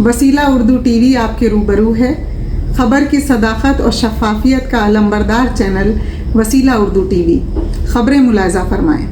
वसीला उर्दू टीवी आपके रूबरू है। खबर की सदाकत और शफाफियत का अलंबरदार चैनल वसीला उर्दू टीवी। खबरें मुलाजा फरमाएं।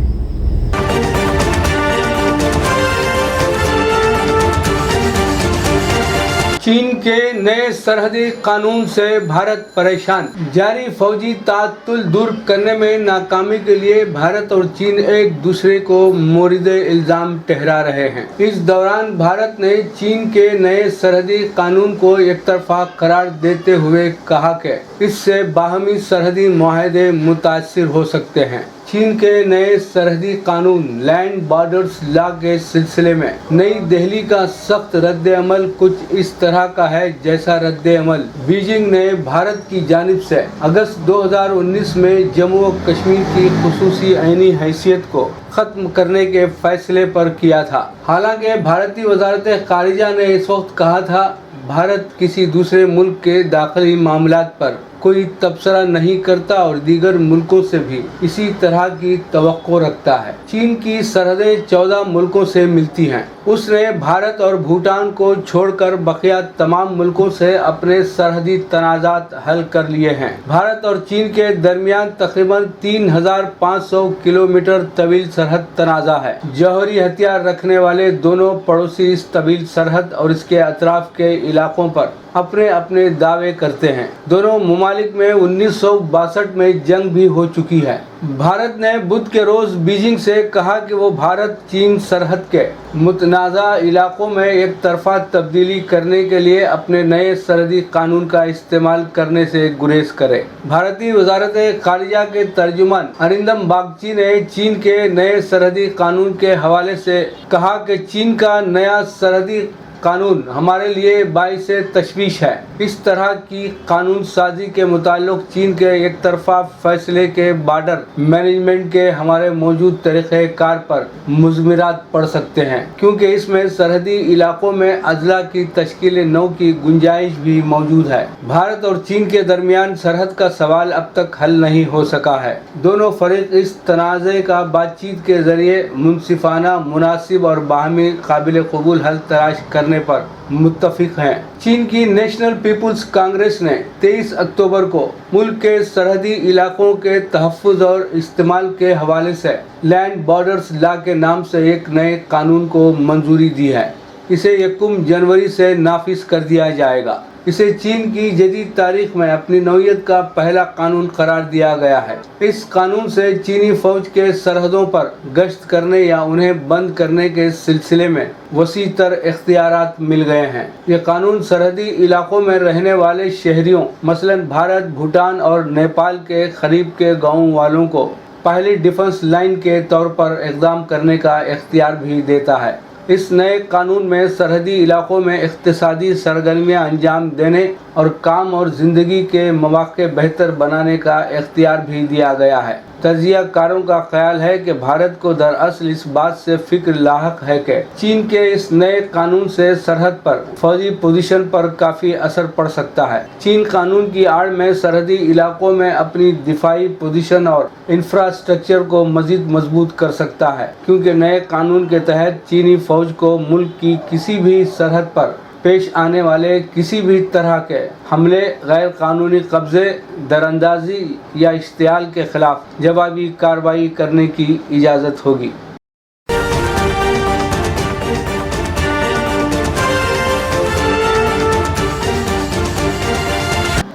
चीन के नए सरहदी कानून से भारत परेशान। जारी फौजी तातुल दूर करने में नाकामी के लिए भारत और चीन एक दूसरे को मोरिद इल्जाम ठहरा रहे हैं। इस दौरान भारत ने चीन के नए सरहदी कानून को एकतरफा करार देते हुए कहा कि इससे बाहमी सरहदी मुआहदे मुतासिर हो सकते हैं। चीन के नए सरहदी कानून लैंड बॉर्डर्स लॉ के सिलसिले में नई दिल्ली का सख्त रद्द अमल कुछ इस तरह का है जैसा रद्द अमल बीजिंग ने भारत की जानिब से अगस्त 2019 में जम्मू और कश्मीर की खुसूसी आईनी हैसियत को खत्म करने के फैसले पर किया था। हालांकि भारतीय वजारत खारिजा ने इस वक्त कहा था भारत किसी दूसरे मुल्क के दाखिली मामलात पर कोई तबसरा नहीं करता और दीगर मुल्कों से भी इसी तरह की तवक्को रखता है। चीन की सरहदें 14 मुल्कों से मिलती हैं। उसने भारत और भूटान को छोड़कर बकिया तमाम मुल्कों से अपने सरहदी तनाज़ात हल कर लिए हैं। भारत और चीन के दरमियान तकरीबन 3500 किलोमीटर तवील सरहद तनाज़ा है। जौहरी हथियार रखने वाले दोनों पड़ोसी इस तवील सरहद और इसके अतराफ के इलाकों पर अपने अपने दावे करते हैं। दोनों ममालिक में 1962 में जंग भी हो चुकी है। भारत ने बुध के रोज बीजिंग से कहा कि वो भारत चीन सरहद के मुतनाज़ा इलाकों में एक तरफा तब्दीली करने के लिए अपने नए सरहदी कानून का इस्तेमाल करने से गुरेज करे। भारतीय वजारत खारिजा के तर्जुमान अरिंदम बागची ने चीन के नए सरहदी कानून के हवाले से कहा कि चीन का नया सरहदी कानून हमारे लिए बाइस तशवीश है। इस तरह की कानून साजी के मुताल्लिक चीन के एक तरफा फैसले के बॉर्डर मैनेजमेंट के हमारे मौजूद तरीक़े कार पर मुज़मिरात पड़ सकते हैं, क्योंकि इसमें सरहदी इलाकों में अजला की तश्कील नौ की गुंजाइश भी मौजूद है। भारत और चीन के दरमियान सरहद का सवाल अब तक हल नहीं हो सका है। दोनों फरीक इस तनाज़े का बातचीत के जरिए मुनसिफाना, मुनासिब और बाहमी काबिल कबूल हल तलाश करने पर मुत्तफिक हैं। चीन की नेशनल पीपुल्स कांग्रेस ने 23 अक्टूबर को मुल्क के सरहदी इलाकों के तहफ़्फ़ुज़ और इस्तेमाल के हवाले से लैंड बॉर्डर्स लॉ के नाम से एक नए कानून को मंजूरी दी है। इसे 1 जनवरी से नाफिज कर दिया जाएगा। इसे चीन की जदीद तारीख में अपनी नौयत का पहला कानून करार दिया गया है। इस कानून से चीनी फौज के सरहदों पर गश्त करने या उन्हें बंद करने के सिलसिले में वसी तर इख्तियारात मिल गए हैं। ये कानून सरहदी इलाकों में रहने वाले शहरियों मसलन भारत, भूटान और नेपाल के करीब के गाँव वालों को पहली डिफेंस लाइन के तौर पर इक़दाम करने का इख्तियार भी देता है। इस नए कानून में सरहदी इलाकों में इक़्तिसादी सरगर्मियाँ अंजाम देने और काम और ज़िंदगी के मौक़े बेहतर बनाने का इख्तियार भी दिया गया है। तजिया कारों का ख्याल है कि भारत को दरअसल इस बात से फिक्र लाहक है कि चीन के इस नए कानून से सरहद पर फौजी पोजीशन पर काफ़ी असर पड़ सकता है। चीन कानून की आड़ में सरहदी इलाकों में अपनी दिफाई पोजीशन और इंफ्रास्ट्रक्चर को मज़ीद मजबूत कर सकता है, क्योंकि नए कानून के तहत चीनी फौज को मुल्क की किसी भी सरहद पर पेश आने वाले किसी भी तरह के हमले, गैर कानूनी कब्ज़े, दरअंदाजी या इश्तियाल के खिलाफ जवाबी कार्रवाई करने की इजाज़त होगी।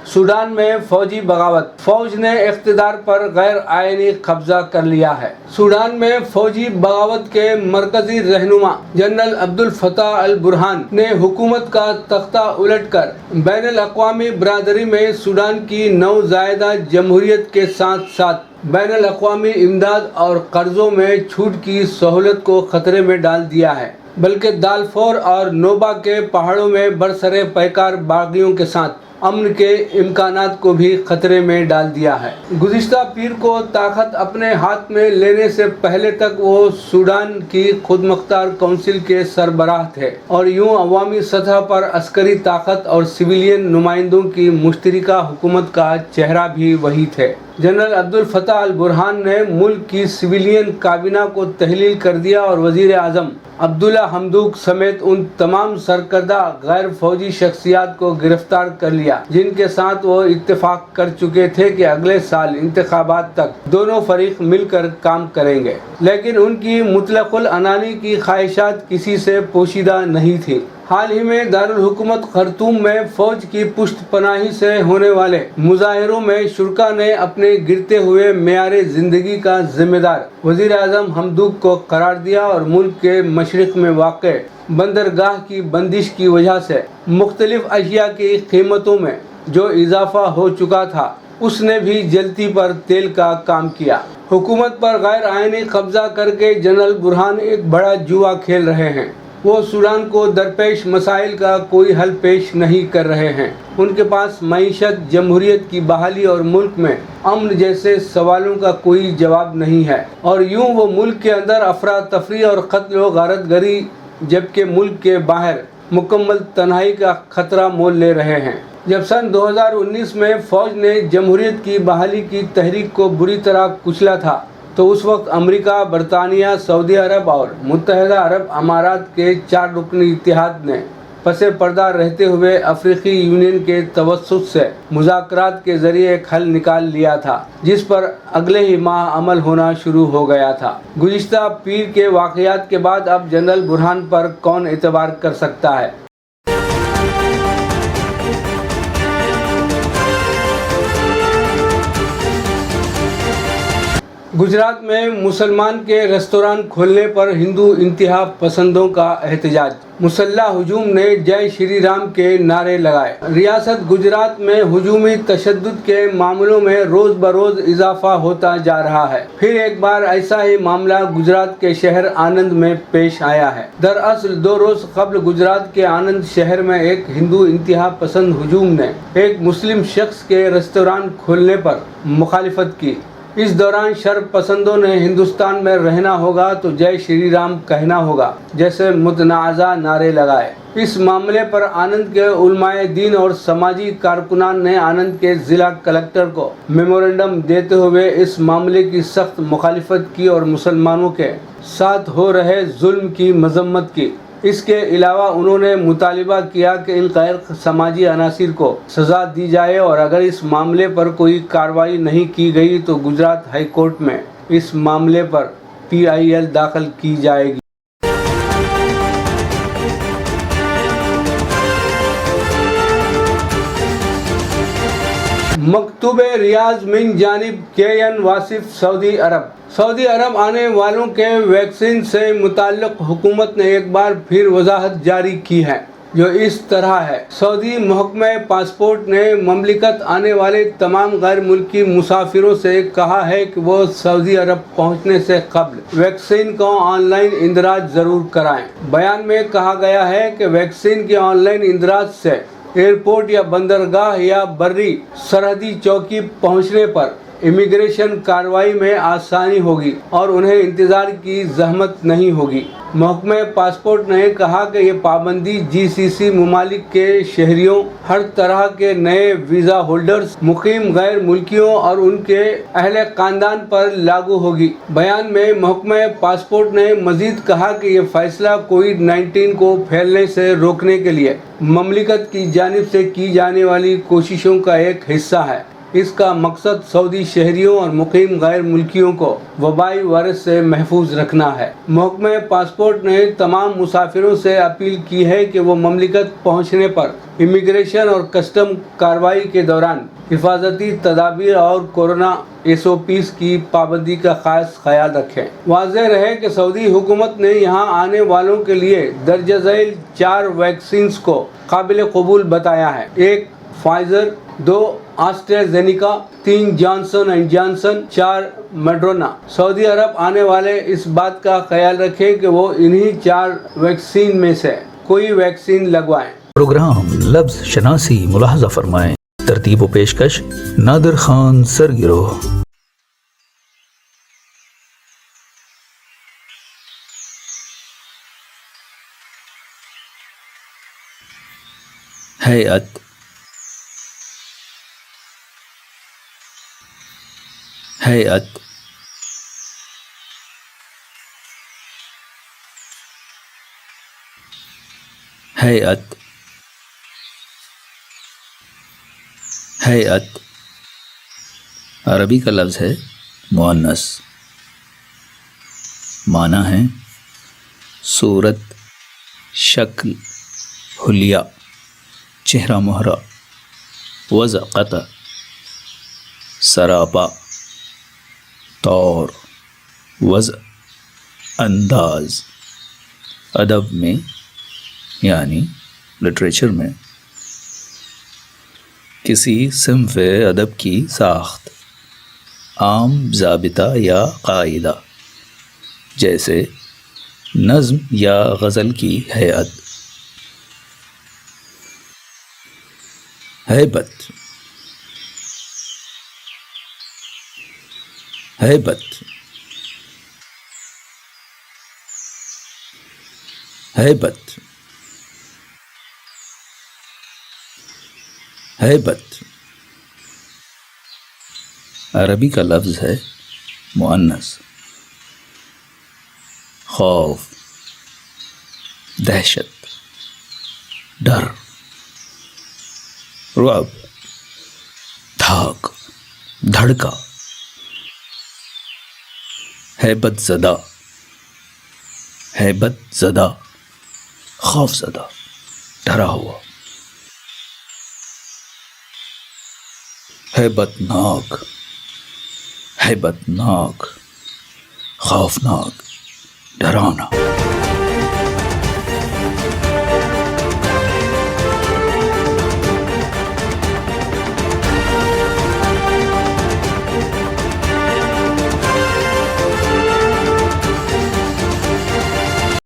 सूडान में फौजी बगावत। फौज ने इख्तिदार पर गैर आईनी कब्जा कर लिया है। सूडान में फौजी बगावत के मरकजी रहनुमा जनरल अब्दुल फताह अल बुरहान ने हुकूमत का तख्ता उलटकर बैनुल अक़वामी बरादरी में सूडान की नौज़ायदा जमहूरियत के साथ साथ बैनुल अक़वामी इमदाद और कर्ज़ों में छूट की सहूलत को खतरे में डाल दिया है, बल्कि दालफोर और नोबा के पहाड़ों में बरसरे पैकार बागियों के साथ अमन के इम्कानात को भी खतरे में डाल दिया है। गुज़िश्ता पीर को ताकत अपने हाथ में लेने से पहले तक वो सूडान की खुद मुख्तार काउंसिल के सरबराह थे और यूं अवामी सतह पर अस्करी ताकत और सिविलियन नुमाइंदों की मुश्तरका हुकूमत का चेहरा भी वही थे। जनरल अब्दुल फताह अल बुरहान ने मुल्क की सिविलियन काबीना को तहलील कर दिया और वजीर आजम अब्दुल्ला हमदूक समेत उन तमाम सरकर्दा गैर फौजी शख्सियात को गिरफ्तार कर लिया जिनके साथ वो इत्तेफाक कर चुके थे कि अगले साल इंतखाबात तक दोनों फरीक मिलकर काम करेंगे, लेकिन उनकी मुतलकुल अनानी की ख्वाहिशात किसी से पोशीदा नहीं थी। हाल ही में दारुल हुकूमत खर्तूम में फौज की पुष्ट पनाही से होने वाले मुजाहिरों में शुरका ने अपने गिरते हुए मेयारे जिंदगी का जिम्मेदार वजीर आजम हमदूक को करार दिया और मुल्क के मशरिक में वाक़ बंदरगाह की बंदिश की वजह से मुख्तलिफ अशिया की कीमतों में जो इजाफा हो चुका था उसने भी जलती पर तेल का काम किया। हुकूमत पर गैर आईनी कब्जा करके जनरल बुरहान एक बड़ा जुआ खेल रहे हैं। वो सूडान को दरपेश मसाइल का कोई हल पेश नहीं कर रहे हैं। उनके पास मईशत, जमहूरियत की बहाली और मुल्क में अमन जैसे सवालों का कोई जवाब नहीं है और यूं वो मुल्क के अंदर अफरा तफरी और कत्ल व गारतगरी जबकि मुल्क के बाहर मुकम्मल तन्हाई का खतरा मोल ले रहे हैं। जब सन 2019 में फौज ने जमहूरियत की बहाली की तहरीक को बुरी तरह कुचला था तो उस वक्त अमेरिका, बरतानिया, सऊदी अरब और मुत्तहिदा अरब अमारात के 4 रुकनी इत्तेहाद ने पसे पर्दा रहते हुए अफ्रीकी यूनियन के तवस्सुत से मुज़ाकरात के ज़रिए एक हल निकाल लिया था जिस पर अगले ही माह अमल होना शुरू हो गया था। गुज़िश्ता पीर के वाक़यात के बाद अब जनरल बुरहान पर कौन एतबार कर सकता है? गुजरात में मुसलमान के रेस्तोरां खोलने पर हिंदू इंतहा पसंदों का एहतजाज। मुसल्लह हुजूम ने जय श्री राम के नारे लगाए। रियासत गुजरात में हुजूमी तशद्दुद के मामलों में रोज बरोज इजाफा होता जा रहा है। फिर एक बार ऐसा ही मामला गुजरात के शहर आनंद में पेश आया है। दरअसल 2 रोज कबल गुजरात के आनंद शहर में एक हिंदू इंतहा पसंद हुजूम ने एक मुस्लिम शख्स के रेस्तोरां खोलने पर मुखालिफत की। इस दौरान शर्फ पसंदों ने हिंदुस्तान में रहना होगा तो जय श्री राम कहना होगा जैसे मुतनाज़ा नारे लगाए। इस मामले पर आनंद के उलमाए दीन और समाजी कारकुनान ने आनंद के जिला कलेक्टर को मेमोरेंडम देते हुए इस मामले की सख्त मुखालिफत की और मुसलमानों के साथ हो रहे जुल्म की मजम्मत की। इसके अलावा उन्होंने मुतालिबा किया कि इन गैर समाजी अनासिर को सज़ा दी जाए और अगर इस मामले पर कोई कार्रवाई नहीं की गई तो गुजरात हाई कोर्ट में इस मामले पर PIL दाखिल की जाएगी। मकतूबे रियाज मिन जानिब KN वासिफ सऊदी अरब आने वालों के वैक्सीन से मुताल्लिक़ हुकूमत ने एक बार फिर वजाहत जारी की है जो इस तरह है। सऊदी महकमा पासपोर्ट ने ममलिकत आने वाले तमाम गैर मुल्की मुसाफिरों से कहा है कि वो सऊदी अरब पहुंचने से कबल वैक्सीन को ऑनलाइन इंदराज ज़रूर कराएं। बयान में कहा गया है कि वैक्सीन के ऑनलाइन इंदराज से एयरपोर्ट या बंदरगाह या बर्री सरहदी चौकी पहुंचने पर इमिग्रेशन कार्रवाई में आसानी होगी और उन्हें इंतज़ार की जहमत नहीं होगी। महकमा पासपोर्ट ने कहा कि ये पाबंदी GCC मुमालिक के शहरियों, हर तरह के नए वीज़ा होल्डर्स, मुकीम गैर मुल्कियों और उनके अहले ख़ानदान पर लागू होगी। बयान में महकमा पासपोर्ट ने मज़ीद कहा कि ये फ़ैसला कोविड-19 को फैलने से रोकने के लिए ममलिकत की जानिब से की जाने वाली कोशिशों का एक हिस्सा है। इसका मकसद सऊदी शहरियों और मुकीम गैर मुल्कियों को वबाई वायरस से महफूज रखना है। महकमा पासपोर्ट ने तमाम मुसाफिरों से अपील की है कि वो ममलिकत पहुंचने पर इमिग्रेशन और कस्टम कार्रवाई के दौरान हिफाजती तदाबीर और कोरोना SOPs की पाबंदी का खास ख्याल रखें। वाज़ेह रहे कि सऊदी हुकूमत ने यहाँ आने वालों के लिए दर्ज झैल 4 वैक्सीन को काबिल कबूल बताया है। 1 Pfizer, 2 AstraZeneca, 3 Johnson and Johnson, 4 Moderna. सऊदी अरब आने वाले इस बात का ख्याल रखें कि वो इन्हीं 4 वैक्सीन में से कोई वैक्सीन लगवाएं। प्रोग्राम लफ्ज शनासी मुलाहजा फरमाएं। तरतीब व पेशकश नादिर खान सरगिरोह। हैयत हैअत, हैअत, हैअत अरबी का लफ्ज़ है मुअन्नस। माना है सूरत, शक्ल, हुलिया, चेहरा मोहरा, वज़क़त, सरापा, तौर, वज़, अंदाज। अदब में यानी लिटरेचर में किसी सिन्फ़ अदब की साख्त, आम ज़ाबिता या कायदा, जैसे नज़्म या गज़ल की हैअत। हैबत, हैबत, हैबत, हैबत अरबी का लफ्ज़ है मुअन्नस। खौफ, दहशत, डर, रुअब, धाक, धड़का, हैबत ज़दा, हैबत ज़दा, खौफ ज़दा, डरा हुआ। हैबतनाक, हैबतनाक, खौफनाक, डरावना।